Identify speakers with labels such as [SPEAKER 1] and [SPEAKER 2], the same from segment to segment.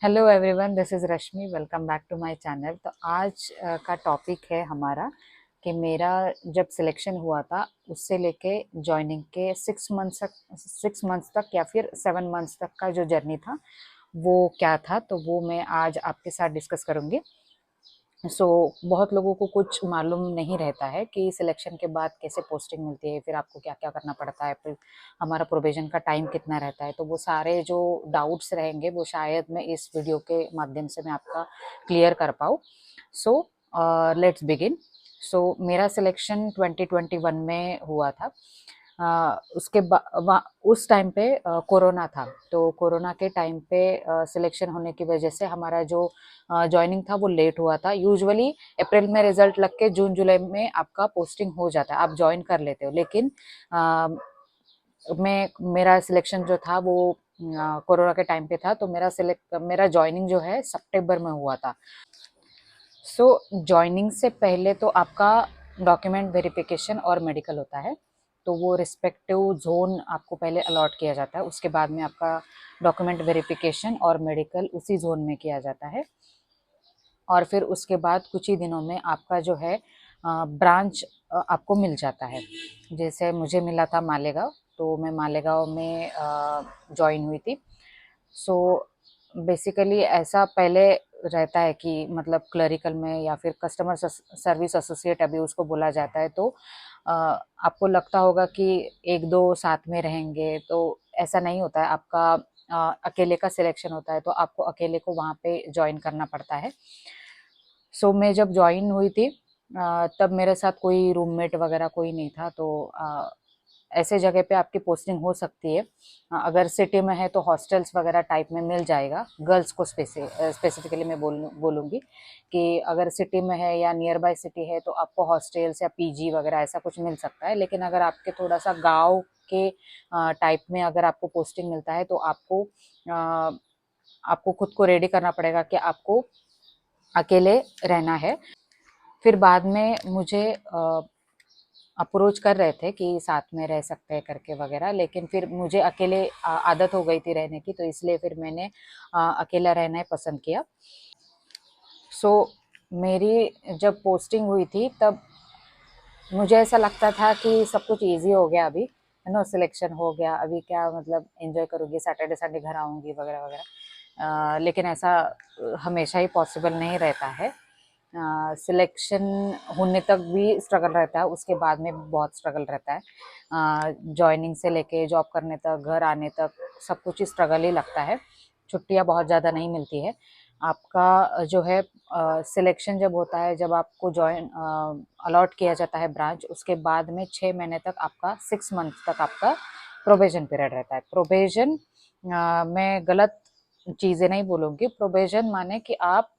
[SPEAKER 1] Hello everyone, this is Rashmi. Welcome back to my channel. तो आज का टॉपिक है हमारा कि मेरा जब सिलेक्शन हुआ था उससे लेके जॉइनिंग के 6 मंथ्स तक या फिर 7 मंथ्स तक का जो जर्नी था वो क्या था, तो वो मैं आज आपके साथ डिस्कस करूँगी। बहुत लोगों को कुछ मालूम नहीं रहता है कि सिलेक्शन के बाद कैसे पोस्टिंग मिलती है, फिर आपको क्या क्या करना पड़ता है, फिर हमारा प्रोबेशन का टाइम कितना रहता है। तो वो सारे जो डाउट्स रहेंगे वो शायद मैं इस वीडियो के माध्यम से मैं आपका क्लियर कर पाऊँ। So let's begin. मेरा सिलेक्शन 2021 में हुआ था। उस टाइम पे कोरोना था, तो कोरोना के टाइम पे सिलेक्शन होने की वजह से हमारा जो जॉइनिंग था वो लेट हुआ था। यूजुअली अप्रैल में रिजल्ट लग के जून जुलाई में आपका पोस्टिंग हो जाता है, आप ज्वाइन कर लेते हो। लेकिन अ, मैं मेरा सिलेक्शन जो था वो कोरोना के टाइम पे था, तो मेरा जॉइनिंग जो है सितंबर में हुआ था। जॉइनिंग से पहले तो आपका डॉक्यूमेंट वेरिफिकेशन और मेडिकल होता है। तो वो रिस्पेक्टिव जोन आपको पहले अलॉट किया जाता है, उसके बाद में आपका डॉक्यूमेंट वेरिफिकेशन और मेडिकल उसी जोन में किया जाता है। और फिर उसके बाद कुछ ही दिनों में आपका जो है ब्रांच आपको मिल जाता है। जैसे मुझे मिला था मालेगांव, तो मैं मालेगांव में जॉइन हुई थी। सो बेसिकली ऐसा पहले रहता है कि मतलब क्लरिकल में या फिर कस्टमर सर्विस एसोसिएट अभी उसको बोला जाता है। तो आपको लगता होगा कि एक दो साथ में रहेंगे, तो ऐसा नहीं होता है। आपका अकेले का सिलेक्शन होता है, तो आपको अकेले को वहाँ पे ज्वाइन करना पड़ता है। मैं जब ज्वाइन हुई थी तब मेरे साथ कोई रूममेट वगैरह कोई नहीं था। तो ऐसे जगह पे आपकी पोस्टिंग हो सकती है। अगर सिटी में है तो हॉस्टल्स वगैरह टाइप में मिल जाएगा। गर्ल्स को स्पेसिफिकली मैं बोलूँगी कि अगर सिटी में है या नियर बाय सिटी है तो आपको हॉस्टल्स या पीजी वगैरह ऐसा कुछ मिल सकता है। लेकिन अगर आपके थोड़ा सा गांव के टाइप में अगर आपको पोस्टिंग मिलता है तो आपको खुद को रेडी करना पड़ेगा कि आपको अकेले रहना है। फिर बाद में मुझे अप्रोच कर रहे थे कि साथ में रह सकते हैं करके वगैरह, लेकिन फिर मुझे अकेले आदत हो गई थी रहने की, तो इसलिए फिर मैंने अकेला रहना ही पसंद किया। सो मेरी जब पोस्टिंग हुई थी तब मुझे ऐसा लगता था कि सब कुछ इजी हो गया, अभी है ना, सिलेक्शन हो गया, अभी क्या मतलब एंजॉय करूँगी, सैटरडे संडे घर आऊँगी वगैरह वगैरह। लेकिन ऐसा हमेशा ही पॉसिबल नहीं रहता है। सिलेक्शन होने तक भी स्ट्रगल रहता है, उसके बाद में भी बहुत स्ट्रगल रहता है। जॉइनिंग से लेके जॉब करने तक, घर आने तक सब कुछ ही स्ट्रगल ही लगता है। छुट्टियां बहुत ज़्यादा नहीं मिलती है। आपका जो है सिलेक्शन जब होता है, जब आपको ज्वाइन अलॉट किया जाता है ब्रांच, उसके बाद में 6 महीने तक आपका 6 मंथ तक आपका प्रोबेशन पीरियड रहता है। प्रोबेशन मैं गलत चीज़ें नहीं बोलूँगी। प्रोबेशन माने कि आप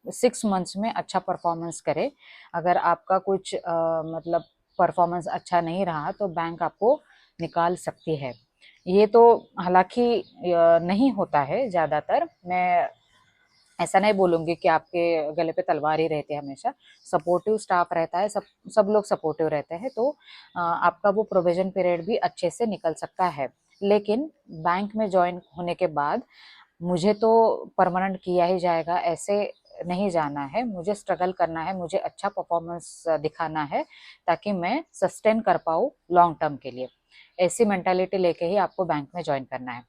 [SPEAKER 1] 6 मंथ्स में अच्छा परफॉर्मेंस करे। अगर आपका कुछ मतलब परफॉर्मेंस अच्छा नहीं रहा तो बैंक आपको निकाल सकती है। ये तो हालांकि नहीं होता है ज़्यादातर। मैं ऐसा नहीं बोलूँगी कि आपके गले पे तलवार ही रहती है हमेशा। सपोर्टिव स्टाफ रहता है, सब सब लोग सपोर्टिव रहते हैं, तो आपका वो प्रोविजन पीरियड भी अच्छे से निकल सकता है। लेकिन बैंक में ज्वाइन होने के बाद मुझे तो परमानेंट किया ही जाएगा ऐसे नहीं जाना है। मुझे स्ट्रगल करना है, मुझे अच्छा परफॉर्मेंस दिखाना है ताकि मैं सस्टेन कर पाऊँ लॉन्ग टर्म के लिए। ऐसी मेंटालिटी लेके ही आपको बैंक में ज्वाइन करना है।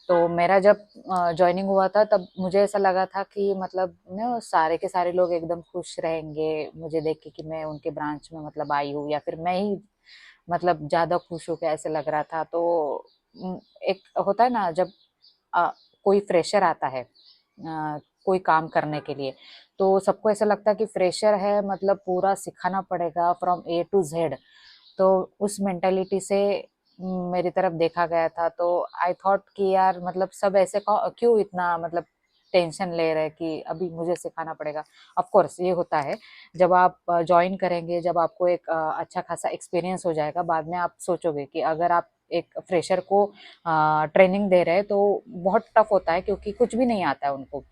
[SPEAKER 1] तो मेरा जब जॉइनिंग हुआ था तब मुझे ऐसा लगा था कि मतलब ना सारे के सारे लोग एकदम खुश रहेंगे मुझे देख के कि मैं उनके ब्रांच में मतलब आई हूँ, या फिर मैं ही मतलब ज़्यादा खुश हूँ, क्या ऐसे लग रहा था। तो एक होता है ना, जब अ, कोई फ्रेशर आता है कोई काम करने के लिए, तो सबको ऐसा लगता है कि फ्रेशर है मतलब पूरा सिखाना पड़ेगा फ्रॉम ए टू जेड। तो उस मेंटालिटी से मेरी तरफ देखा गया था। तो आई थॉट कि यार मतलब सब ऐसे क्यों इतना मतलब टेंशन ले रहे हैं कि अभी मुझे सिखाना पड़ेगा। ऑफ कोर्स ये होता है, जब आप ज्वाइन करेंगे, जब आपको एक अच्छा खासा एक्सपीरियंस हो जाएगा, बाद में आप सोचोगे कि अगर आप एक फ्रेशर को ट्रेनिंग दे रहे हैं तो बहुत टफ होता है, क्योंकि कुछ भी नहीं आता है उनको।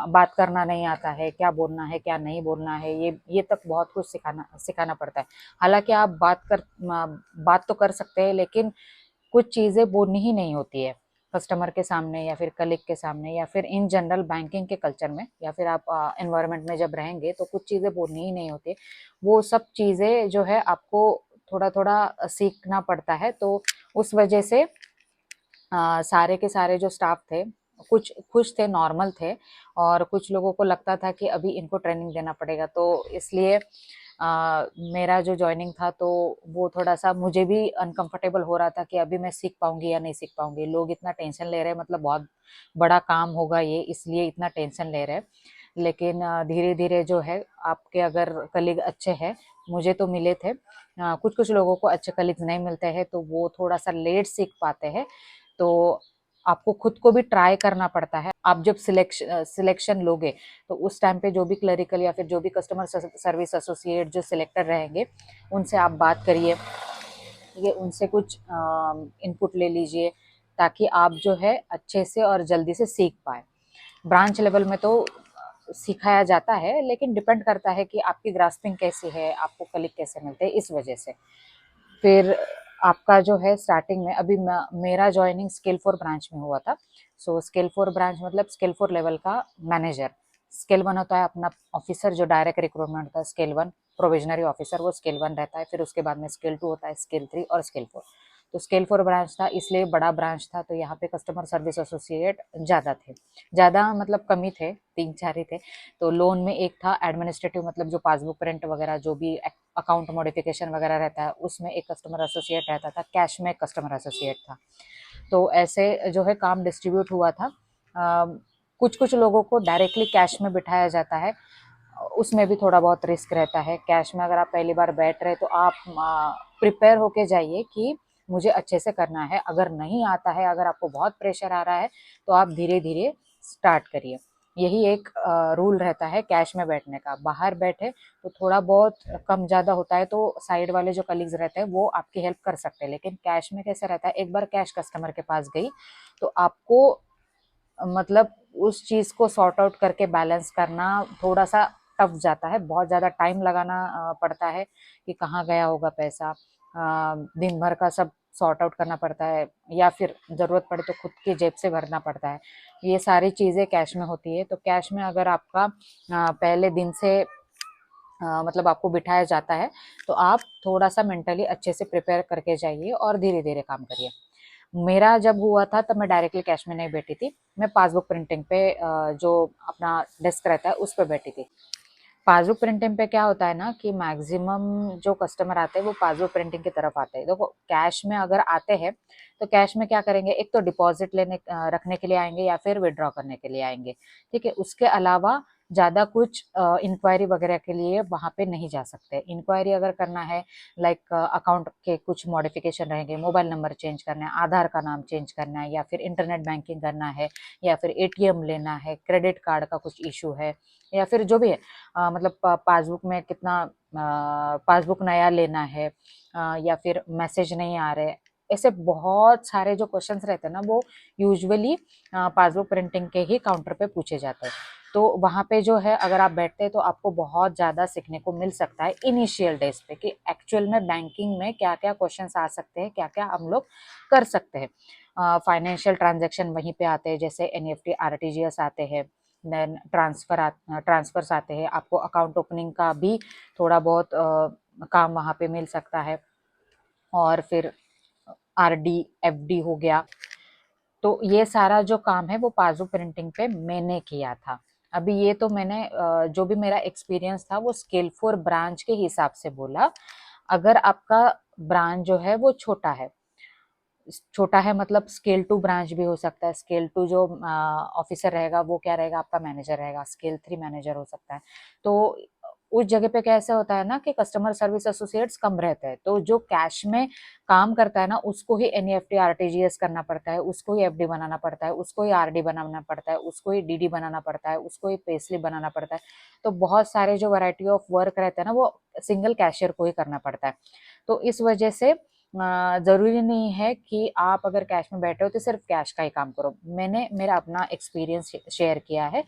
[SPEAKER 1] बात करना नहीं आता है, क्या बोलना है क्या नहीं बोलना है, ये तक बहुत कुछ सिखाना सिखाना पड़ता है। हालांकि आप बात तो कर सकते हैं, लेकिन कुछ चीज़ें बोलनी ही नहीं होती है। कस्टमर के सामने या फिर कलीग के सामने या फिर इन जनरल बैंकिंग के कल्चर में या फिर आप एनवायरनमेंट में जब रहेंगे तो कुछ चीज़ें बोलनी ही नहीं होती। वो सब चीज़ें जो है आपको थोड़ा थोड़ा सीखना पड़ता है। तो उस वजह से सारे के सारे जो स्टाफ थे, कुछ खुश थे, नॉर्मल थे, और कुछ लोगों को लगता था कि अभी इनको ट्रेनिंग देना पड़ेगा। तो इसलिए मेरा जो जॉइनिंग था तो वो थोड़ा-सा मुझे भी अनकंफर्टेबल हो रहा था कि अभी मैं सीख पाऊँगी या नहीं सीख पाऊँगी। लोग इतना टेंशन ले रहे हैं, मतलब बहुत बड़ा काम होगा ये, इसलिए इतना टेंशन ले रहे हैं। लेकिन धीरे-धीरे जो है आपके अगर कलीग अच्छे हैं, मुझे तो मिले थे। कुछ-कुछ लोगों को अच्छे कलीग्स नहीं मिलते हैं, तो वो थोड़ा-सा लेट सीख पाते हैं। तो आपको खुद को भी ट्राई करना पड़ता है। आप जब सिलेक्शन लोगे तो उस टाइम पे जो भी क्लरिकल या फिर जो भी कस्टमर सर्विस एसोसिएट जो सिलेक्टर रहेंगे, उनसे आप बात करिए, ये उनसे कुछ इनपुट ले लीजिए, ताकि आप जो है अच्छे से और जल्दी से सीख पाए। ब्रांच लेवल में तो सिखाया जाता है, लेकिन डिपेंड करता है कि आपकी ग्रास्पिंग कैसी है, आपको कलीग कैसे मिलते हैं, इस वजह से। फिर आपका जो है स्टार्टिंग में अभी मेरा जॉइनिंग स्केल 4 ब्रांच में हुआ था। सो स्केल 4 ब्रांच मतलब स्केल 4 लेवल का मैनेजर। स्केल 1 होता है अपना ऑफिसर जो डायरेक्ट रिक्रूटमेंट होता है, स्केल 1 प्रोविजनरी ऑफिसर, वो स्केल 1 रहता है। फिर उसके बाद में स्केल 2 होता है, स्केल 3 और स्केल 4। तो स्केल 4 ब्रांच था, इसलिए बड़ा ब्रांच था, तो यहाँ पे कस्टमर सर्विस एसोसिएट ज़्यादा थे। ज़्यादा मतलब कम ही थे, 3-4 ही थे। तो लोन में एक था एडमिनिस्ट्रेटिव, मतलब जो पासबुक प्रिंट वगैरह जो भी अकाउंट मॉडिफिकेशन वगैरह रहता है, उसमें एक कस्टमर एसोसिएट रहता था। कैश में एक कस्टमर एसोसिएट था। तो ऐसे जो है काम डिस्ट्रीब्यूट हुआ था। कुछ कुछ लोगों को डायरेक्टली कैश में बिठाया जाता है, उसमें भी थोड़ा बहुत रिस्क रहता है। कैश में अगर आप पहली बार बैठ रहे तो आप प्रिपेयर होके जाइए कि मुझे अच्छे से करना है। अगर नहीं आता है, अगर आपको बहुत प्रेशर आ रहा है, तो आप धीरे धीरे स्टार्ट करिए। यही एक रूल रहता है कैश में बैठने का। बाहर बैठे तो थोड़ा बहुत कम ज़्यादा होता है, तो साइड वाले जो कलीग्स रहते हैं वो आपकी हेल्प कर सकते हैं। लेकिन कैश में कैसे रहता है, एक बार कैश कस्टमर के पास गई तो आपको मतलब उस चीज़ को सॉर्ट आउट करके बैलेंस करना थोड़ा सा टफ जाता है। बहुत ज़्यादा टाइम लगाना पड़ता है कि कहाँ गया होगा पैसा। दिन भर का सब सॉर्ट आउट करना पड़ता है, या फिर ज़रूरत पड़े तो खुद की जेब से भरना पड़ता है। ये सारी चीज़ें कैश में होती है। तो कैश में अगर आपका पहले दिन से मतलब आपको बिठाया जाता है, तो आप थोड़ा सा मेंटली अच्छे से प्रिपेयर करके जाइए और धीरे धीरे काम करिए। मेरा जब हुआ था तब मैं डायरेक्टली कैश में नहीं बैठी थी, मैं पासबुक प्रिंटिंग पे जो अपना डेस्क रहता है उस पे बैठी थी। पासबुक प्रिंटिंग पे क्या होता है ना कि मैक्सिमम जो कस्टमर आते हैं वो पासबुक प्रिंटिंग की तरफ आते हैं। देखो कैश में अगर आते हैं तो कैश में क्या करेंगे, एक तो डिपॉजिट रखने के लिए आएंगे या फिर विड्रॉ करने के लिए आएंगे, ठीक है। उसके अलावा ज़्यादा कुछ इंक्वायरी वगैरह के लिए वहाँ पे नहीं जा सकते। इंक्वायरी अगर करना है, लाइक अकाउंट के कुछ मॉडिफिकेशन रहेंगे, मोबाइल नंबर चेंज करना है, आधार का नाम चेंज करना है, या फिर इंटरनेट बैंकिंग करना है, या फिर एटीएम लेना है, क्रेडिट कार्ड का कुछ इशू है, या फिर जो भी है, मतलब पासबुक में कितना पासबुक नया लेना है, या फिर मैसेज नहीं आ रहे, ऐसे बहुत सारे जो क्वेश्चंस रहते हैं ना वो यूजुअली पासबुक प्रिंटिंग के ही काउंटर पे पूछे जाते हैं। तो वहाँ पे जो है अगर आप बैठते हैं तो आपको बहुत ज़्यादा सीखने को मिल सकता है इनिशियल डेज पे, कि एक्चुअल में बैंकिंग में क्या क्या क्वेश्चंस आ सकते हैं, क्या क्या हम लोग कर सकते हैं। फाइनेंशियल ट्रांजेक्शन वहीं पे आते हैं, जैसे एनईएफटी आरटीजीएस आते हैं, देन ट्रांसफर्स आते हैं। आपको अकाउंट ओपनिंग का भी थोड़ा बहुत काम वहाँ पे मिल सकता है। और फिर आरडी एफडी हो गया। तो ये सारा जो काम है वो पासबुक प्रिंटिंग पे मैंने किया था। अभी ये तो मैंने जो भी मेरा एक्सपीरियंस था वो स्केल 4 ब्रांच के हिसाब से बोला। अगर आपका ब्रांच जो है वो छोटा है मतलब स्केल 2 ब्रांच भी हो सकता है। स्केल 2 जो ऑफिसर रहेगा वो क्या रहेगा, आपका मैनेजर रहेगा। स्केल 3 मैनेजर हो सकता है। तो उस जगह पे कैसे होता है ना कि कस्टमर सर्विस एसोसिएट्स कम रहते हैं, तो जो कैश में काम करता है ना उसको ही एनईएफटी आरटीजीएस करना पड़ता है, उसको ही एफडी बनाना पड़ता है, उसको ही आरडी बनाना पड़ता है, उसको ही डीडी बनाना पड़ता है, उसको ही पेस्लिप बनाना पड़ता है। तो बहुत सारे जो वैरायटी ऑफ वर्क रहते हैं ना वो सिंगल कैशियर को ही करना पड़ता है। तो इस वजह से ज़रूरी नहीं है कि आप अगर कैश में बैठे हो तो सिर्फ कैश का ही काम करो। मैंने मेरा अपना एक्सपीरियंस शेयर किया है,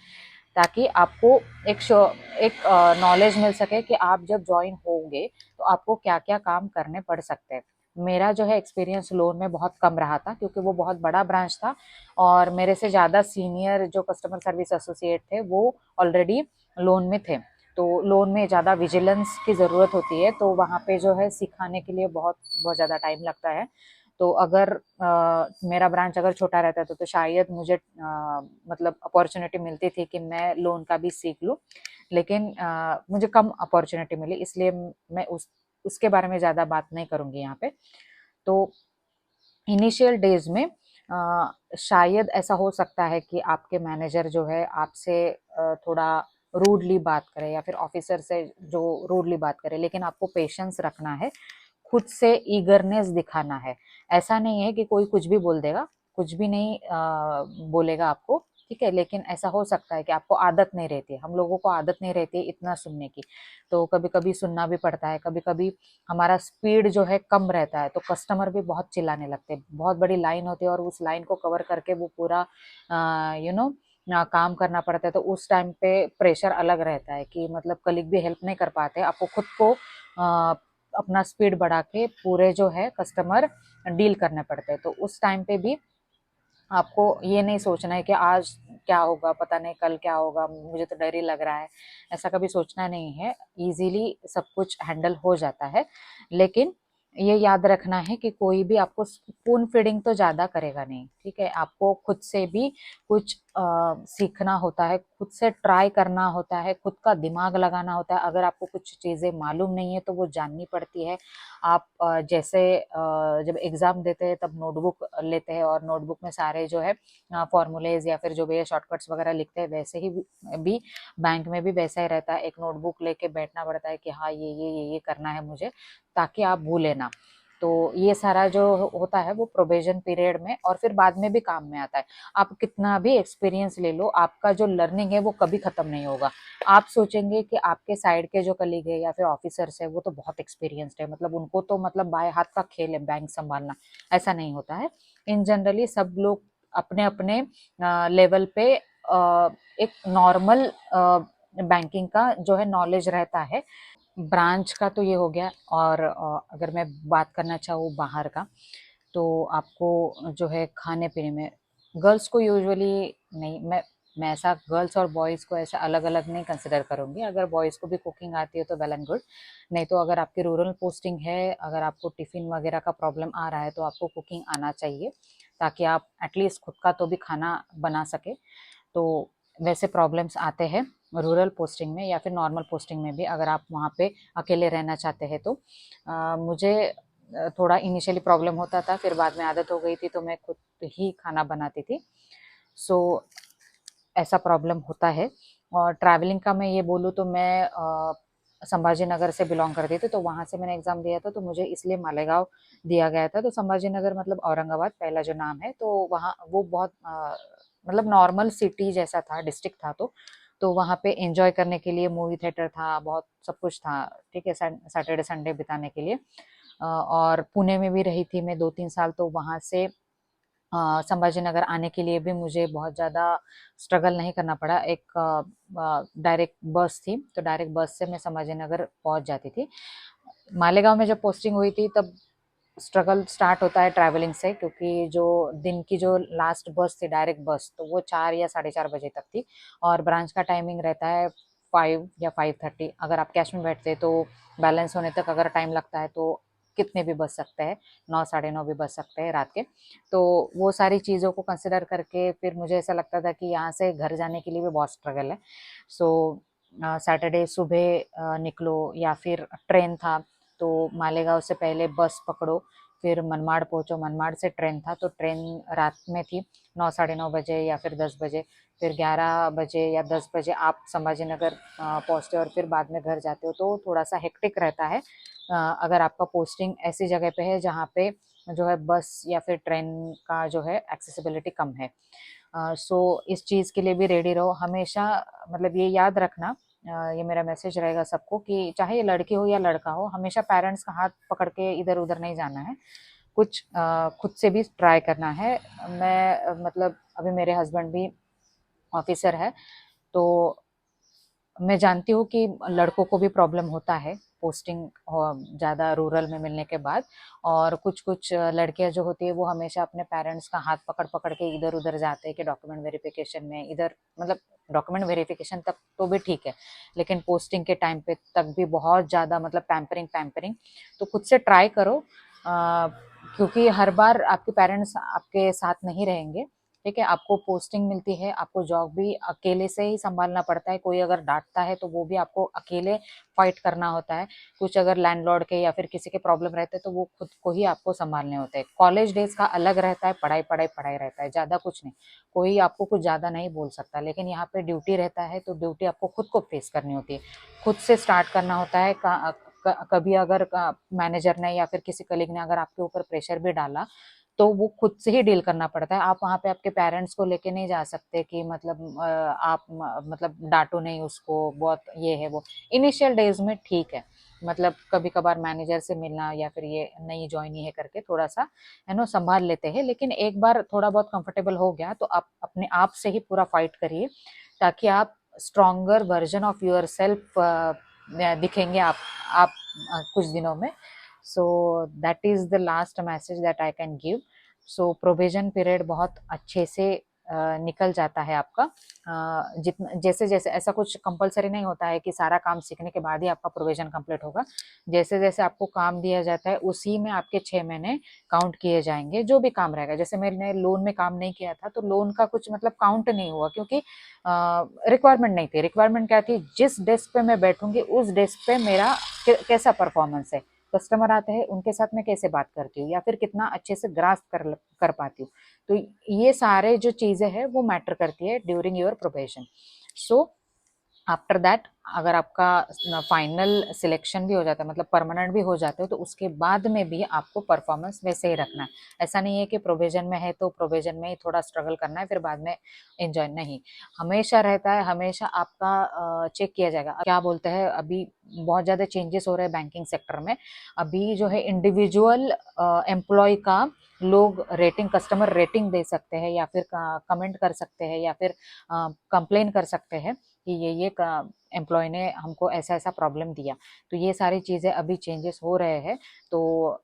[SPEAKER 1] ताकि आपको एक नॉलेज मिल सके कि आप जब ज्वाइन होंगे तो आपको क्या क्या काम करने पड़ सकते हैं। मेरा जो है एक्सपीरियंस लोन में बहुत कम रहा था, क्योंकि वो बहुत बड़ा ब्रांच था और मेरे से ज़्यादा सीनियर जो कस्टमर सर्विस एसोसिएट थे वो ऑलरेडी लोन में थे। तो लोन में ज़्यादा विजिलेंस की ज़रूरत होती है, तो वहाँ पे जो है सिखाने के लिए बहुत बहुत ज़्यादा टाइम लगता है। तो अगर मेरा ब्रांच अगर छोटा रहता तो शायद मुझे मतलब अपॉर्चुनिटी मिलती थी कि मैं लोन का भी सीख लूँ, लेकिन मुझे कम अपॉर्चुनिटी मिली, इसलिए मैं उसके बारे में ज़्यादा बात नहीं करूँगी यहाँ पे। तो इनिशियल डेज में शायद ऐसा हो सकता है कि आपके मैनेजर जो है आपसे थोड़ा रूडली बात करे, या फिर ऑफिसर से जो रूडली बात करे, लेकिन आपको पेशेंस रखना है, खुद से ईगरनेस दिखाना है। ऐसा नहीं है कि कोई कुछ भी बोल देगा, कुछ भी नहीं बोलेगा आपको, ठीक है, लेकिन ऐसा हो सकता है कि आपको आदत नहीं रहती है, हम लोगों को आदत नहीं रहती है इतना सुनने की, तो कभी कभी सुनना भी पड़ता है। कभी कभी हमारा स्पीड जो है कम रहता है, तो कस्टमर भी बहुत चिल्लाने लगते हैं, बहुत बड़ी लाइन होती है और उस लाइन को कवर करके वो पूरा काम करना पड़ता है। तो उस टाइम पे प्रेशर अलग रहता है कि मतलब कलीग भी हेल्प नहीं कर पाते, आपको खुद को अपना स्पीड बढ़ा के पूरे जो है कस्टमर डील करने पड़ते हैं। तो उस टाइम पे भी आपको ये नहीं सोचना है कि आज क्या होगा, पता नहीं कल क्या होगा, मुझे तो डर ही लग रहा है, ऐसा कभी सोचना नहीं है। इजीली सब कुछ हैंडल हो जाता है, लेकिन ये याद रखना है कि कोई भी आपको स्पून फीडिंग तो ज़्यादा करेगा नहीं, ठीक है, आपको खुद से भी कुछ सीखना होता है, खुद से ट्राई करना होता है, खुद का दिमाग लगाना होता है। अगर आपको कुछ चीज़ें मालूम नहीं है तो वो जाननी पड़ती है। आप जैसे जब एग्ज़ाम देते हैं तब नोटबुक लेते हैं और नोटबुक में सारे जो है फॉर्मूलेज या फिर जो भी है शॉर्टकट्स वगैरह लिखते हैं, वैसे ही भी बैंक में भी वैसा ही रहता है। एक नोटबुक लेके बैठना पड़ता है कि हाँ ये करना है मुझे, ताकि आप भूले ना। तो ये सारा जो होता है वो प्रोबेशन पीरियड में और फिर बाद में भी काम में आता है। आप कितना भी एक्सपीरियंस ले लो, आपका जो लर्निंग है वो कभी खत्म नहीं होगा। आप सोचेंगे कि आपके साइड के जो कलीग है या फिर ऑफिसर्स है वो तो बहुत एक्सपीरियंस्ड है, मतलब उनको तो मतलब बाएं हाथ का खेल है बैंक संभालना, ऐसा नहीं होता है। इन जनरली सब लोग अपने अपने लेवल पे एक नॉर्मल बैंकिंग का जो है नॉलेज रहता है। ब्रांच का तो ये हो गया, और अगर मैं बात करना चाहूँ बाहर का, तो आपको जो है खाने पीने में गर्ल्स को यूजुअली नहीं, मैं ऐसा गर्ल्स और बॉयज़ को ऐसा अलग अलग नहीं कंसिडर करूँगी। अगर बॉयज़ को भी कुकिंग आती है तो वेल एंड गुड, नहीं तो अगर आपकी रूरल पोस्टिंग है, अगर आपको टिफ़िन वगैरह का प्रॉब्लम आ रहा है तो आपको कुकिंग आना चाहिए, ताकि आप एटलीस्ट खुद का तो भी खाना बना सके। तो वैसे प्रॉब्लम्स आते हैं रूरल पोस्टिंग में या फिर नॉर्मल पोस्टिंग में भी, अगर आप वहाँ पे अकेले रहना चाहते हैं तो। मुझे थोड़ा इनिशियली प्रॉब्लम होता था, फिर बाद में आदत हो गई थी तो मैं खुद ही खाना बनाती थी। सो ऐसा प्रॉब्लम होता है। और ट्रैवलिंग का मैं ये बोलूँ तो मैं संभाजी नगर से बिलोंग करती थी, तो वहाँ से मैंने एग्ज़ाम दिया था, तो मुझे इसलिए मालेगांव दिया गया था। तो संभाजी नगर मतलब औरंगाबाद पहला जो नाम है, तो वहाँ वो बहुत मतलब नॉर्मल सिटी जैसा था, डिस्ट्रिक्ट था। तो वहाँ पे एंजॉय करने के लिए मूवी थिएटर था, बहुत सब कुछ था, ठीक है, सैटरडे संडे बिताने के लिए। और पुणे में भी रही थी मैं 2-3 साल, तो वहाँ से संभाजी नगर आने के लिए भी मुझे बहुत ज़्यादा स्ट्रगल नहीं करना पड़ा। एक डायरेक्ट बस थी, तो डायरेक्ट बस से मैं संभाजी नगर पहुँच जाती थी। मालेगांव में जब पोस्टिंग हुई थी तब स्ट्रगल स्टार्ट होता है ट्रैवलिंग से, क्योंकि जो दिन की जो लास्ट बस थी डायरेक्ट बस, तो वो 4 या 4:30 बजे तक थी, और ब्रांच का टाइमिंग रहता है 5 या 5:30। अगर आप कैश में बैठते तो बैलेंस होने तक अगर टाइम लगता है तो कितने भी बच सकते हैं, 9 साढ़े 9 भी बच सकते हैं रात के। तो वो सारी चीज़ों को कंसिडर करके फिर मुझे ऐसा लगता था कि यहाँ से घर जाने के लिए भी बहुत स्ट्रगल है। सो सैटरडे सुबह निकलो, या फिर ट्रेन था तो मालेगांव से पहले बस पकड़ो, फिर मनमाड़ पहुँचो, मनमाड़ से ट्रेन था, तो ट्रेन रात में थी 9 साढ़े 9 बजे या फिर 10 बजे, फिर 11 बजे या 10 बजे आप संभाजी नगर पहुँचते हो और फिर बाद में घर जाते हो, तो थोड़ा सा हेक्टिक रहता है। अगर आपका पोस्टिंग ऐसी जगह पे है जहाँ पे जो है बस या फिर ट्रेन का जो है एक्सेसिबिलिटी कम है। सो इस चीज़ के लिए भी रेडी रहो हमेशा। मतलब ये याद रखना, ये मेरा मैसेज रहेगा सबको, कि चाहे ये लड़की हो या लड़का हो, हमेशा पेरेंट्स का हाथ पकड़ के इधर उधर नहीं जाना है, कुछ खुद से भी ट्राई करना है। मैं मतलब अभी मेरे हस्बैंड भी ऑफिसर है, तो मैं जानती हूँ कि लड़कों को भी प्रॉब्लम होता है पोस्टिंग ज़्यादा रूरल में मिलने के बाद। और कुछ कुछ लड़कियां जो होती है वो हमेशा अपने पेरेंट्स का हाथ पकड़ पकड़ के इधर उधर जाते हैं कि डॉक्यूमेंट वेरिफिकेशन में, इधर मतलब डॉक्यूमेंट वेरिफिकेशन तक तो भी ठीक है, लेकिन पोस्टिंग के टाइम पे तक भी बहुत ज़्यादा मतलब पैम्परिंग पैम्परिंग। तो खुद से ट्राई करो, क्योंकि हर बार आपके पेरेंट्स आपके साथ नहीं रहेंगे। ठीक है, आपको पोस्टिंग मिलती है, आपको जॉब भी अकेले से ही संभालना पड़ता है। कोई अगर डांटता है तो वो भी आपको अकेले फाइट करना होता है। कुछ अगर लैंडलॉर्ड के या फिर किसी के प्रॉब्लम रहते हैं तो वो खुद को ही आपको संभालने होते हैं। कॉलेज डेज का अलग रहता है, पढ़ाई पढ़ाई पढ़ाई रहता है, ज़्यादा कुछ नहीं, कोई आपको कुछ ज़्यादा नहीं बोल सकता। लेकिन यहाँ पे ड्यूटी रहता है तो ड्यूटी आपको खुद को फेस करनी होती है, खुद से स्टार्ट करना होता है। कभी अगर मैनेजर ने या फिर किसी कलीग ने अगर आपके ऊपर प्रेशर भी डाला तो वो खुद से ही डील करना पड़ता है। आप वहाँ पे आपके पेरेंट्स को लेके नहीं जा सकते कि मतलब आप मतलब डांटो नहीं उसको, बहुत ये है वो। इनिशियल डेज में ठीक है, मतलब कभी कभार मैनेजर से मिलना या फिर ये नई ज्वाइनी है करके थोड़ा सा है ना संभाल लेते हैं। लेकिन एक बार थोड़ा बहुत कंफर्टेबल हो गया तो आप अपने आप से ही पूरा फाइट करिए, ताकि आप stronger version of your self दिखेंगे आप कुछ दिनों में। So that is the last message that I can give. So provision period बहुत अच्छे से निकल जाता है आपका। जितना जैसे जैसे ऐसा कुछ कंपलसरी नहीं होता है कि सारा काम सीखने के बाद ही आपका प्रोविजन कंप्लीट होगा। जैसे जैसे आपको काम दिया जाता है उसी में आपके 6 महीने काउंट किए जाएंगे, जो भी काम रहेगा। जैसे मैंने लोन में काम नहीं किया था तो लोन का कुछ मतलब काउंट नहीं हुआ, क्योंकि रिक्वायरमेंट नहीं थी। रिक्वायरमेंट क्या थी, जिस डेस्क पे मैं बैठूंगी उस डेस्क पे मेरा कैसा परफॉर्मेंस है, कस्टमर आते हैं उनके साथ मैं कैसे बात करती हूँ या फिर कितना अच्छे से ग्रास्प कर पाती हूँ। तो ये सारे जो चीज़ें हैं वो मैटर करती है during your probation. So after that अगर आपका फाइनल सिलेक्शन भी हो जाता है, मतलब परमानेंट भी हो जाते हो, तो उसके बाद में भी आपको परफॉर्मेंस वैसे ही रखना है। ऐसा नहीं है कि प्रोविजन में है तो प्रोविजन में ही थोड़ा स्ट्रगल करना है फिर बाद में एंजॉय, नहीं। हमेशा रहता है, हमेशा आपका चेक किया जाएगा। क्या बोलते हैं, अभी बहुत ज़्यादा चेंजेस हो रहे हैं बैंकिंग सेक्टर में। अभी जो है इंडिविजुअल एम्प्लॉय का लोग रेटिंग, कस्टमर रेटिंग दे सकते हैं या फिर कमेंट कर सकते हैं या फिर कंप्लेन कर सकते हैं कि ये एम्प्लॉय ने हमको ऐसा ऐसा प्रॉब्लम दिया। तो ये सारी चीज़ें अभी चेंजेस हो रहे हैं। तो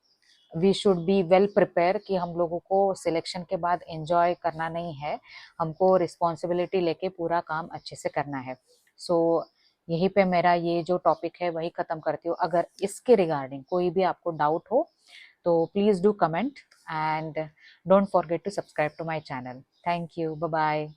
[SPEAKER 1] we should be well prepare कि हम लोगों को सिलेक्शन के बाद एंजॉय करना नहीं है, हमको रिस्पॉन्सिबिलिटी लेके पूरा काम अच्छे से करना है। सो यहीं पे मेरा ये जो टॉपिक है वही ख़त्म करती हूँ। अगर इसके रिगार्डिंग कोई भी आपको डाउट हो तो please do comment and don't forget to subscribe to my channel. Thank you, bye bye.